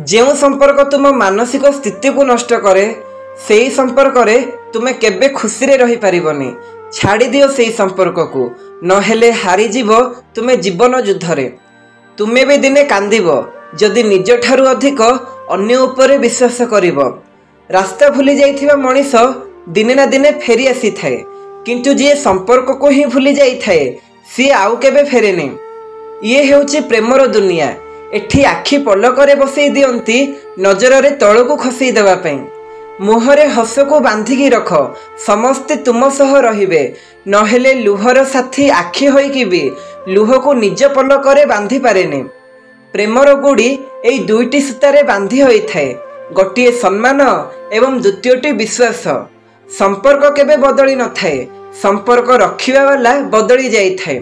जो संपर्क तुम मानसिक स्थिति को नष्ट करे से ही संपर्क रे तुमे केबे खुशी रे रही पारिबनी। छाड़ी दियो से संपर्क को नहेले हारी जीवो तुमे जीवन युद्ध रे। तुमे भी दिने कांदिबो जदि निज ठारू अधिक अन्य उपरे विश्वास करिबो। रास्ता भूली जाइथिबा मनीष दिने ना दिने फेरी आसी थाए, किंतु जे संपर्क को ही भूली जाई थाए सी आउ केबे फेरेनी। ये हेउची प्रेमर दुनिया। एठी आखि पलकरे बसई दियंती नजर रे तळकु खसई देवा पई। मुहरे हस को बांधिकी रख, समस्ते तुम सह रहिबे। नहेले लुहर साथी आखि होइकी भी लुह को निज पलकरे बांधि पारेनी। प्रेमर गुड़ी एई दुईटी सूतारे बांधि होई थाए, गोटिए सम्मान एवं द्वितीयटी विश्वास। संपर्क केबे बदली न थाए, संपर्क रखिबा वाला बदली जाई थाए।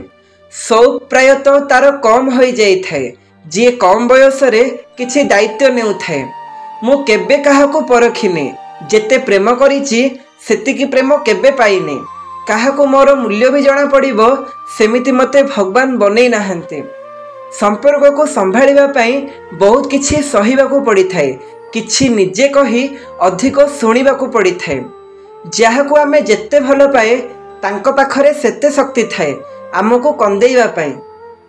शौक प्रायतः तार कम होई जाई थाए। जी कम बयस रे किछि दायित्व नेउ थाए। मु केबे काहाको परखिनी, जेते प्रेम करिछि सेतिकी प्रेम केबे पाइनी। काहाको मोर मूल्य भी जणा पड़िबो सेमिति मते भगवान बनै नाहंते। संपर्क को संभाळिबा पई बहुत किछि सहिबाकू पड़ी थाए, किछि निजे कही अधिक शुणिबाकू पड़ी थाए। जाहाको आमे जेते भल पाए तांको पाखरे सेते शक्ति थाए आमको कंदेइबा पई।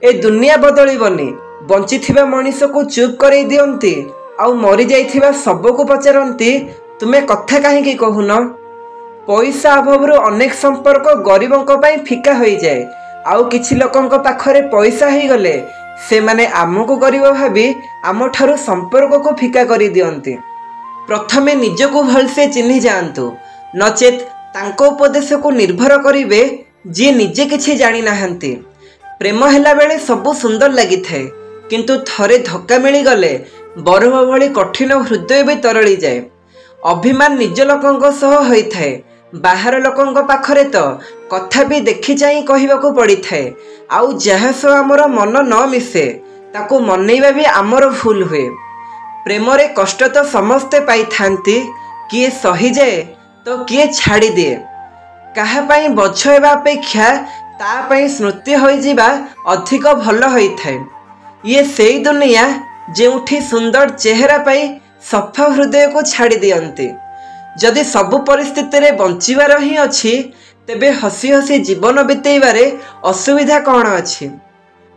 ए दुनिया बदलिबनी। बंचिथिबा मनीष को चुप करई दियंती आउ मरी जाइथिबा सबको पचारंती तुमे कथा काहेकि कहून। पैसा अभाव अनेक संपर्क गरीबों पई फिका होई जाए। आउ किछि लोकंक पाखरे पैसा ही गले से माने आमको गरीब भाबी आम ठारू संपर्क को फिका करी दियंती। प्रथमे निजको भलसे चिन्हि जाआंतु, नचेत तांको उपदेश को निर्भर करिवे जे निजे किछि जानि नाहंती। प्रेम हेला बेले सबु सुंदर लागि थाए, किंतु थरे धक्का मिली गले बरफ भली कठिन हृदय भी तरली जाए। अभिमान निज लोकंक सह होई थाए, बाहर लोकंक पाखरे तो कथा भी देखि चाहि कहिबाकू पड़ी थाए। आउ जहा सह आमर मन न मिसे ताकू मनैबा भी आमर भूल हुए। प्रेम रे कष्ट तो समस्ते पाई थांती, किए सही जाए तो किए छाड़ी दिए। काहा पई बछ हेबा अपेक्षा ता पई स्मृति होई जिबा अधिक भल होई थाए। ये सेई दुनिया जेउठी सुंदर चेहरा पाई सफा हृदय को छाड़ी दियंती। जदि सबु परिस्थिति रे बंचिबार ही अछि तेबे हसी हसी जीवन बितेइबारे असुविधा कौन अछि।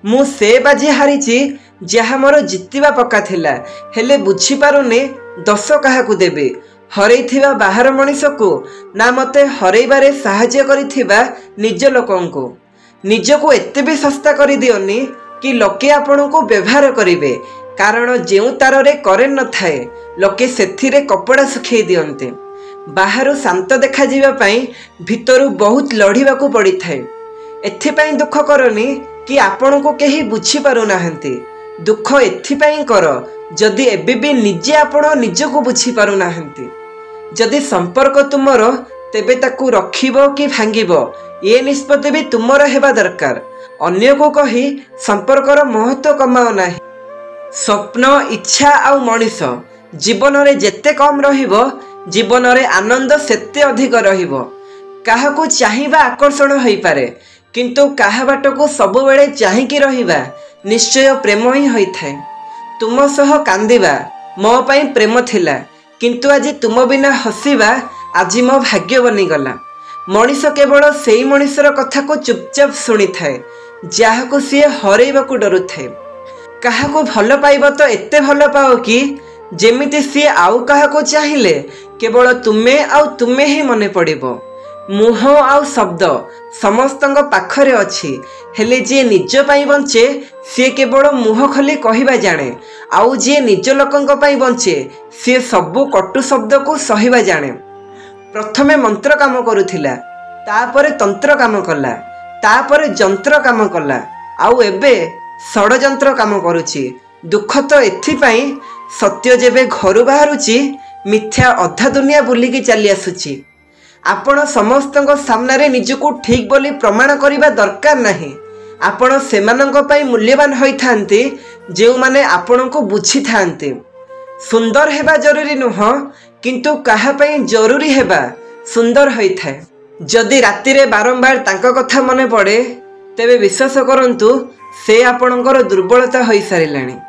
मु से बाजी हारिछि जहा मोर जितिबा पक्का थिला, हेले बुझी पारुने दस काहाकू देबे। हरैथिबा बाहर मनीष को ना मते हरैबारे साहाय्य करिथिबा निज लोकंको। निजको एते भी सस्ता करि दियोनी कि लोके आपण को व्यवहार करिवे, कारण जेउ तार रे करेन्ट न थाए लोके सेथिरे कपड़ा सुखै दियंते। बाहर शांत देखा जीवा पई भितरु बहुत लढिबाकू पड़ी थाए। एथि पई दुख करनी कि आपण को केही बुझी पारु नाहंती। दुख एथि पई कर जदि एबे भी निजे आपण निजको बुझी पारु नाहंती। जदि संपर्क तुमर तेबे ताकू रखिबो कि भांगिबो ये निष्पत्ति भी तुमर हेबा दरकार। अन्य को कही संपर्कर महत्व कमाओ नाही। स्वप्न इच्छा आउ मनीष जीवन रे जेते कम रहिबो जीवन रे आनंद सेते अधिक रहिबो। काहाकू चाहिबा आकर्षण होई पारे, किंतु काहा बाट को सब बेले चाहिकी रहिबा निश्चय प्रेम ही होई थाए। तुम सह कांदिबा मो पई प्रेम थिला, किंतु आज तुम बिना हसीबा आज मो भाग्य बनी गला। मनीष केवल सेई मनीषर कथा को चुपचाप शुणी थाए जहाको सी हरैबाकू डरु थाए। काहाको भल पाइब तो एते भल पाओ कि जेमिति सी आउ काहाको चाहिले केवल तुमे आउ तुमे ही मने पड़िबो। मुह आउ शब्द समस्तंग पाखरे अछि, हेले जे निज पाई बंचे सी केवल मुह खोली कहिबा जाने। आउ जे निज लोकंक पाई बंचे सी सबु कटु शब्द को सहिबा जाने। प्रथमे मंत्र काम करुथिला, तापरे तंत्र काम कला, तापरे जंत्र काम कला, आउ एबे षडयंत्र काम करुछि। दुख तो एथिपाई सत्य जेबे घरु बाहरुछि मिथ्या अधा दुनिया बुलिकी चली आसुछि। आपण समस्तंक सामने रे निजको ठीक बोली प्रमाण करिबा दरकार नाही। आपण सेमानंक पई मूल्यवान होई थांती जेउ माने आपण को बुझी थांती। सुंदर हेबा जरूरी नुह, किंतु काहा पई जरूरी हेबा सुंदर होई थाए। जदि राति रे बारंबार तांको कथा मने पड़े तेबे विश्वास करंतु से आपणकर दुर्बलता होई सारिलाणी।